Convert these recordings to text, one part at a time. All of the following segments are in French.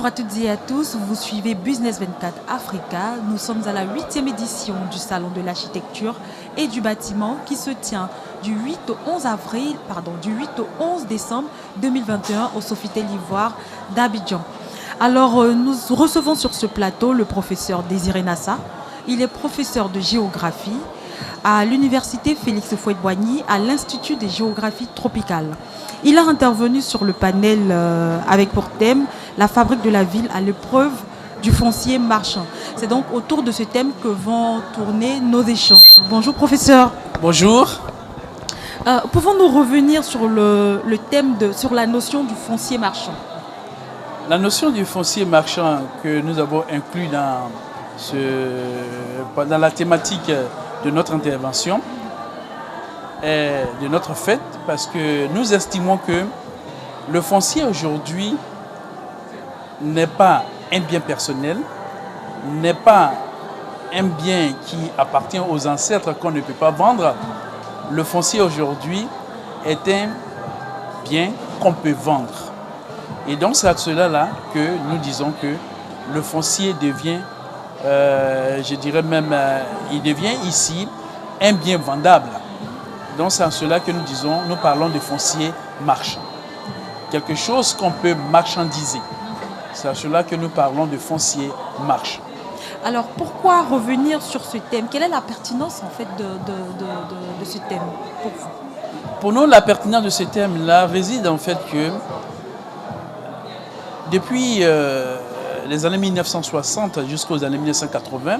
à toutes et à tous, vous suivez Business 24 Africa. Nous sommes à la 8e édition du Salon de l'architecture et du bâtiment qui se tient du 8 au 11 décembre 2021 au Sofitel Ivoire d'Abidjan. Alors, nous recevons sur ce plateau le professeur Désiré Nassa. Il est professeur de géographie à l'université Félix Houphouët-Boigny à l'Institut de géographie tropicale. Il a intervenu sur le panel avec pour thème la fabrique de la ville à l'épreuve du foncier marchand. C'est donc autour de ce thème que vont tourner nos échanges. Bonjour professeur. Bonjour. Pouvons-nous revenir sur le thème, sur la notion du foncier marchand? La notion du foncier marchand que nous avons inclus dans la thématique de notre intervention est de notre fête parce que nous estimons que le foncier aujourd'hui n'est pas un bien personnel, n'est pas un bien qui appartient aux ancêtres qu'on ne peut pas vendre. Le foncier aujourd'hui est un bien qu'on peut vendre. Et donc c'est à cela que nous disons que le foncier devient, je dirais même, il devient ici un bien vendable. Donc c'est à cela que nous parlons de foncier marchand. Quelque chose qu'on peut marchandiser. C'est à cela que nous parlons de foncier marchand. Alors pourquoi revenir sur ce thème? Quelle est la pertinence en fait de ce thème pour vous? Pour nous, la pertinence de ce thème-là réside en fait que depuis les années 1960 jusqu'aux années 1980,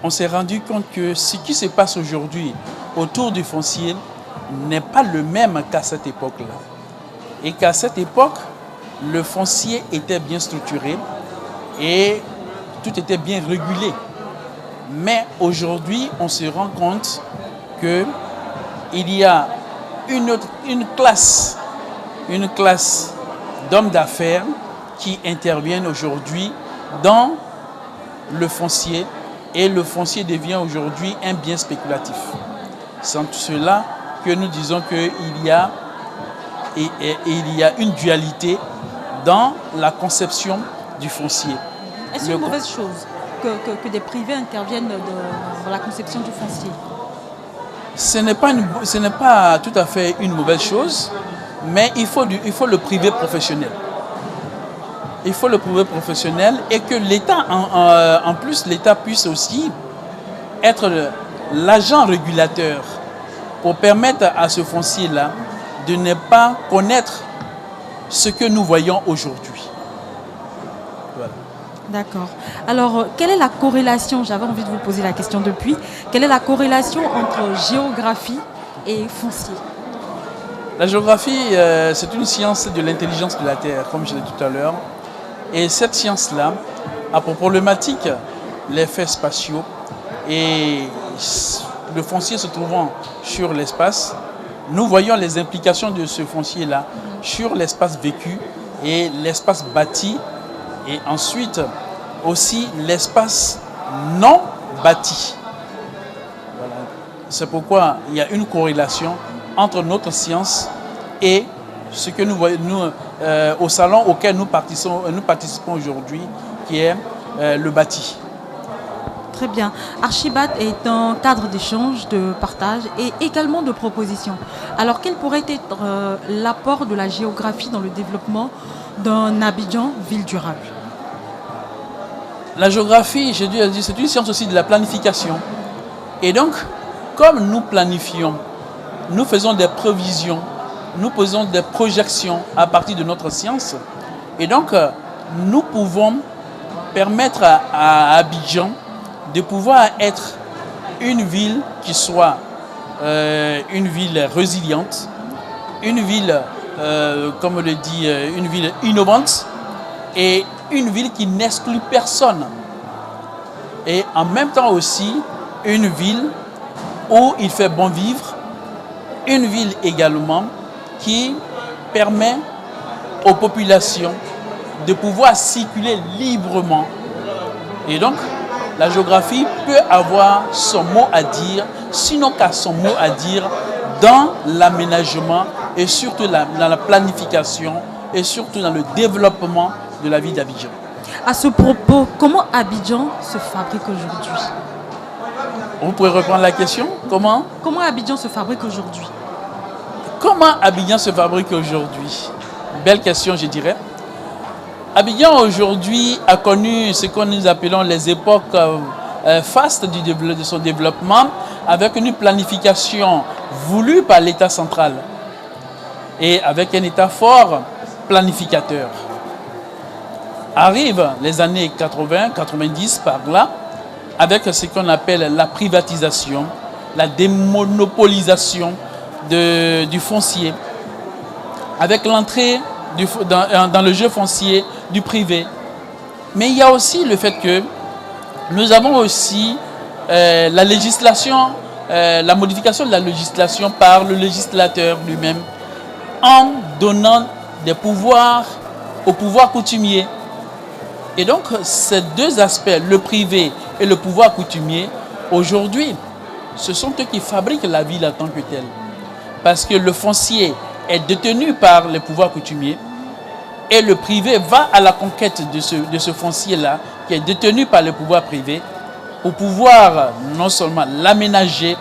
on s'est rendu compte que ce qui se passe aujourd'hui autour du foncier n'est pas le même qu'à cette époque-là. Et qu'à cette époque, le foncier était bien structuré et tout était bien régulé. Mais aujourd'hui, on se rend compte qu'il y a une classe d'hommes d'affaires qui interviennent aujourd'hui dans le foncier et le foncier devient aujourd'hui un bien spéculatif. C'est en cela que nous disons qu'il y a une dualité dans la conception du foncier. Est-ce une mauvaise chose que des privés interviennent dans la conception du foncier? Ce n'est pas tout à fait une mauvaise chose, mais il faut le privé professionnel. Il faut le privé professionnel et que l'État, en plus, l'État puisse aussi être l'agent régulateur pour permettre à ce foncier-là de ne pas connaître ce que nous voyons aujourd'hui. Voilà. D'accord. Alors, quelle est la corrélation, j'avais envie de vous poser la question depuis, quelle est la corrélation entre géographie et foncier? La géographie, c'est une science de l'intelligence de la Terre, comme je l'ai dit tout à l'heure. Et cette science-là a pour problématique les faits spatiaux et le foncier se trouvant sur l'espace, nous voyons les implications de ce foncier-là sur l'espace vécu et l'espace bâti et ensuite aussi l'espace non bâti. Voilà. C'est pourquoi il y a une corrélation entre notre science et ce que nous voyons au salon auquel nous participons aujourd'hui, qui est le bâti. Très bien. Archibat est un cadre d'échange, de partage et également de proposition. Alors, quel pourrait être l'apport de la géographie dans le développement d'un Abidjan ville durable? La géographie, j'ai dû dire, c'est une science aussi de la planification. Et donc, comme nous planifions, nous faisons des prévisions, nous faisons des projections à partir de notre science. Et donc, nous pouvons permettre à Abidjan de pouvoir être une ville qui soit une ville résiliente, une ville, comme on le dit, une ville innovante et une ville qui n'exclut personne. Et en même temps aussi, une ville où il fait bon vivre, une ville également qui permet aux populations de pouvoir circuler librement. Et donc, la géographie peut avoir son mot à dire, sinon qu'à son mot à dire dans l'aménagement et surtout dans la planification et surtout dans le développement de la ville d'Abidjan. À ce propos, comment Abidjan se fabrique aujourd'hui? Vous pouvez reprendre la question? Comment Abidjan se fabrique aujourd'hui? Comment Abidjan se fabrique aujourd'hui? Belle question, je dirais. Abidjan aujourd'hui a connu ce que nous appelons les époques fastes de son développement, avec une planification voulue par l'État central et avec un État fort planificateur. Arrivent les années 80, 90 par là, avec ce qu'on appelle la privatisation, la démonopolisation du foncier, avec l'entrée dans le jeu foncier du privé. Mais il y a aussi le fait que nous avons aussi la législation, la modification de la législation par le législateur lui-même, en donnant des pouvoirs au pouvoir coutumier. Et donc, ces deux aspects, le privé et le pouvoir coutumier, aujourd'hui, ce sont eux qui fabriquent la ville en tant que telle. Parce que le foncier est détenu par les pouvoirs coutumiers et le privé va à la conquête de ce foncier-là, qui est détenu par le pouvoir privé, pour pouvoir non seulement l'aménager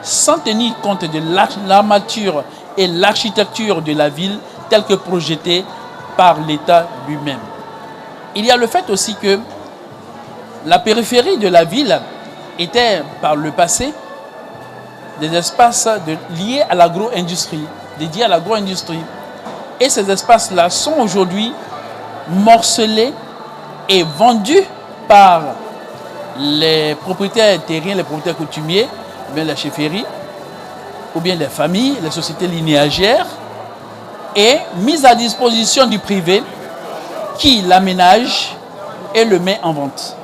sans tenir compte de l'armature et l'architecture de la ville telle que projetée par l'État lui-même. Il y a le fait aussi que la périphérie de la ville était par le passé des espaces liés à l'agro-industrie, dédiés à l'agro-industrie. Et ces espaces-là sont aujourd'hui morcelés et vendus par les propriétaires terriens, les propriétaires coutumiers, bien les chefferies, ou bien les familles, les sociétés linéagières, et mis à disposition du privé qui l'aménage et le met en vente.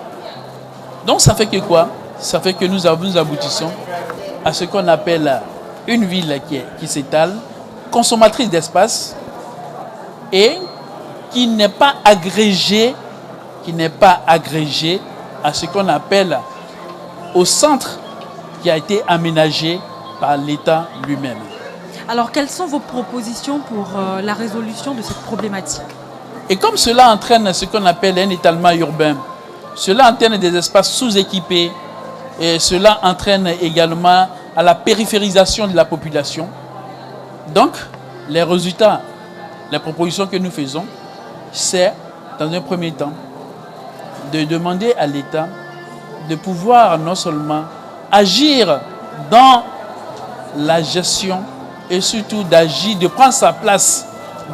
Donc ça fait que quoi? Ça fait que nous aboutissons à ce qu'on appelle une ville qui s'étale, consommatrice d'espace et qui n'est pas agrégée à ce qu'on appelle au centre qui a été aménagé par l'État lui-même. Alors, quelles sont vos propositions pour la résolution de cette problématique? Et comme cela entraîne ce qu'on appelle un étalement urbain, cela entraîne des espaces sous-équipés et cela entraîne également à la périphérisation de la population. Donc, les résultats, les propositions que nous faisons, c'est, dans un premier temps, de demander à l'État de pouvoir non seulement agir dans la gestion et surtout d'agir, de prendre sa place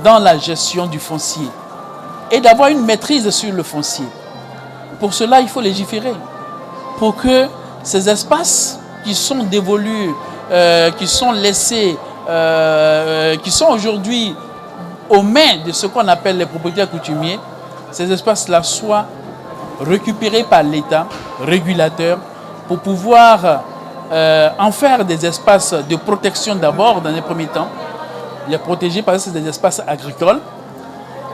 dans la gestion du foncier et d'avoir une maîtrise sur le foncier. Pour cela, il faut légiférer pour que ces espaces qui sont dévolus, qui sont laissés, qui sont aujourd'hui aux mains de ce qu'on appelle les propriétaires coutumiers, ces espaces-là soient récupérés par l'État régulateur pour pouvoir en faire des espaces de protection d'abord dans un premier temps, les protéger parce que c'est des espaces agricoles,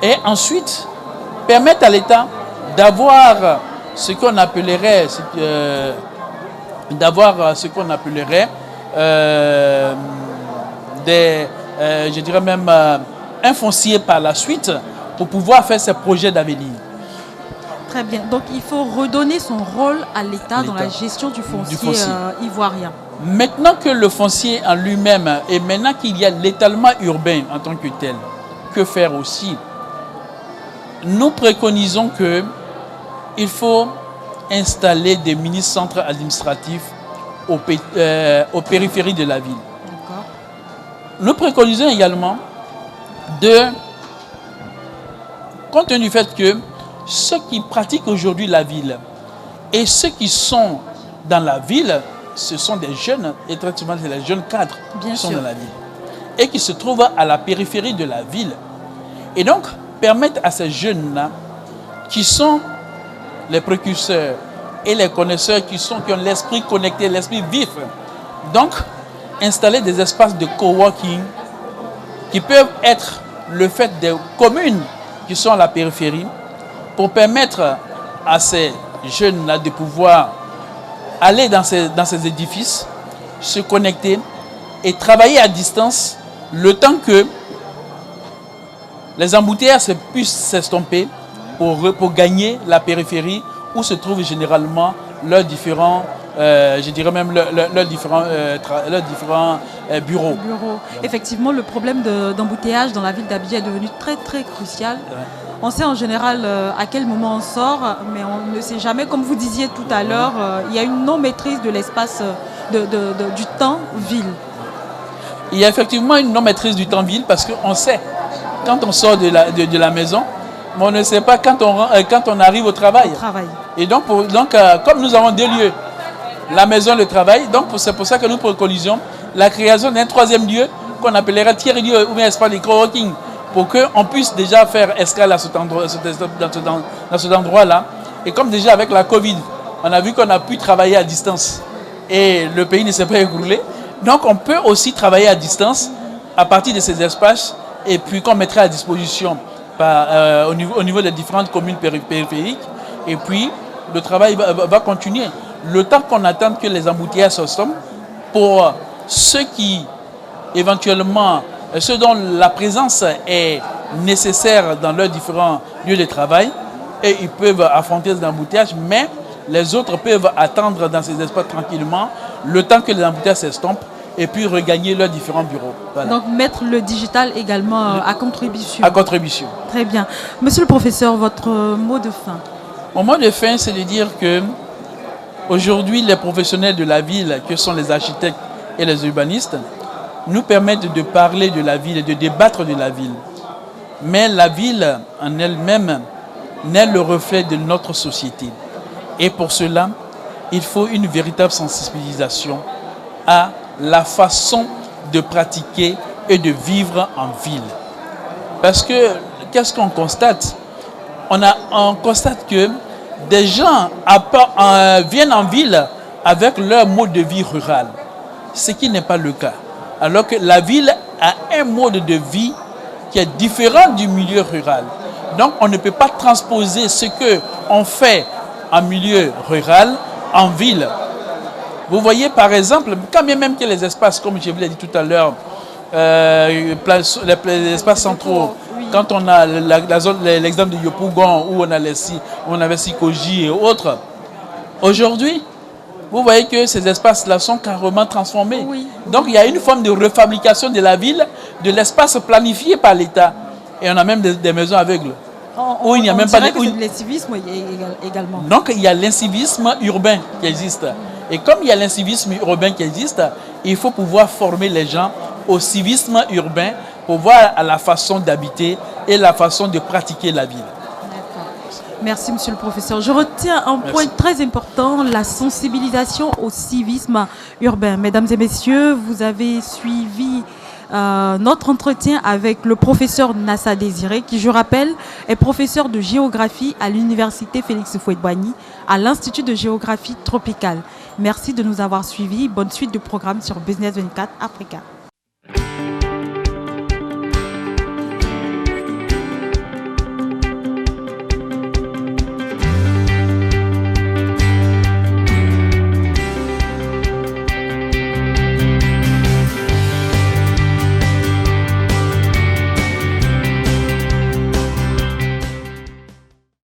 et ensuite permettre à l'État d'avoir ce qu'on appellerait je dirais même un foncier par la suite pour pouvoir faire ses projets d'avenir. Très bien. Donc, il faut redonner son rôle à l'État dans la gestion du foncier ivoirien. Maintenant que le foncier en lui-même, et maintenant qu'il y a l'étalement urbain en tant que tel, que faire aussi? Nous préconisons qu'il faut installer des mini-centres administratifs aux périphéries de la ville. Nous préconisons également compte tenu du fait que ceux qui pratiquent aujourd'hui la ville et ceux qui sont dans la ville, ce sont des jeunes, et très souvent c'est les jeunes cadres qui sont dans la ville et qui se trouvent à la périphérie de la ville. Et donc, permettre à ces jeunes-là, qui sont les précurseurs et les connaisseurs qui ont l'esprit connecté, l'esprit vif, donc installer des espaces de coworking qui peuvent être le fait des communes qui sont à la périphérie, pour permettre à ces jeunes-là de pouvoir aller dans ces édifices, se connecter et travailler à distance le temps que les embouteillages puissent s'estomper pour gagner la périphérie où se trouvent généralement leurs différents, je dirais même leurs différents bureaux. Effectivement, le problème d'embouteillage dans la ville d'Abidjan est devenu très très crucial. Ouais. On sait en général à quel moment on sort, mais on ne sait jamais, comme vous disiez tout à l'heure, il y a une non-maîtrise de l'espace du temps ville. Il y a effectivement une non-maîtrise du temps ville parce qu'on sait quand on sort de la maison, mais on ne sait pas quand on arrive au travail. Et donc, comme nous avons deux lieux, la maison et le travail, donc c'est pour ça que nous préconisons la création d'un troisième lieu qu'on appellerait tiers lieu ou bien espace de coworking pour qu'on puisse déjà faire escale à cet endroit, dans cet endroit-là. Et comme déjà avec la Covid, on a vu qu'on a pu travailler à distance et le pays ne s'est pas écroulé. Donc on peut aussi travailler à distance à partir de ces espaces et puis qu'on mettrait à disposition au niveau des différentes communes périphériques. Et puis le travail va continuer. Le temps qu'on attend que les embouteillages se stoppent, pour ceux qui éventuellement, ceux dont la présence est nécessaire dans leurs différents lieux de travail, et ils peuvent affronter les embouteillages, mais les autres peuvent attendre dans ces espaces tranquillement le temps que les embouteillages s'estompent et puis regagner leurs différents bureaux. Voilà. Donc mettre le digital également à contribution. À contribution. Très bien. Monsieur le professeur, votre mot de fin? Mon mot de fin, c'est de dire que aujourd'hui, les professionnels de la ville, que sont les architectes et les urbanistes, nous permettent de parler de la ville et de débattre de la ville. Mais la ville en elle-même n'est le reflet de notre société. Et pour cela, il faut une véritable sensibilisation à la façon de pratiquer et de vivre en ville. Parce que, qu'est-ce qu'on constate? On constate que des gens viennent en ville avec leur mode de vie rural, ce qui n'est pas le cas. Alors que la ville a un mode de vie qui est différent du milieu rural. Donc on ne peut pas transposer ce qu'on fait en milieu rural en ville. Vous voyez par exemple, quand bien même que les espaces, comme je vous l'ai dit tout à l'heure, les espaces centraux, quand on a l'exemple de Yopougon où on avait Sikoji et autres, aujourd'hui, vous voyez que ces espaces-là sont carrément transformés. Oui. Donc il y a une forme de refabrication de la ville, de l'espace planifié par l'État. Et on a même des maisons aveugles. Où il n'y a même pas de l'incivisme également. Donc il y a l'incivisme urbain qui existe. Et comme il y a l'incivisme urbain qui existe, il faut pouvoir former les gens au civisme urbain pour voir à la façon d'habiter et la façon de pratiquer la ville. Merci, monsieur le professeur. Je retiens un point très important, la sensibilisation au civisme urbain. Mesdames et messieurs, vous avez suivi notre entretien avec le professeur Nassa Désiré, qui, je rappelle, est professeur de géographie à l'université Félix Houphouët-Boigny, à l'Institut de géographie tropicale. Merci de nous avoir suivis. Bonne suite de programme sur Business 24 Africa.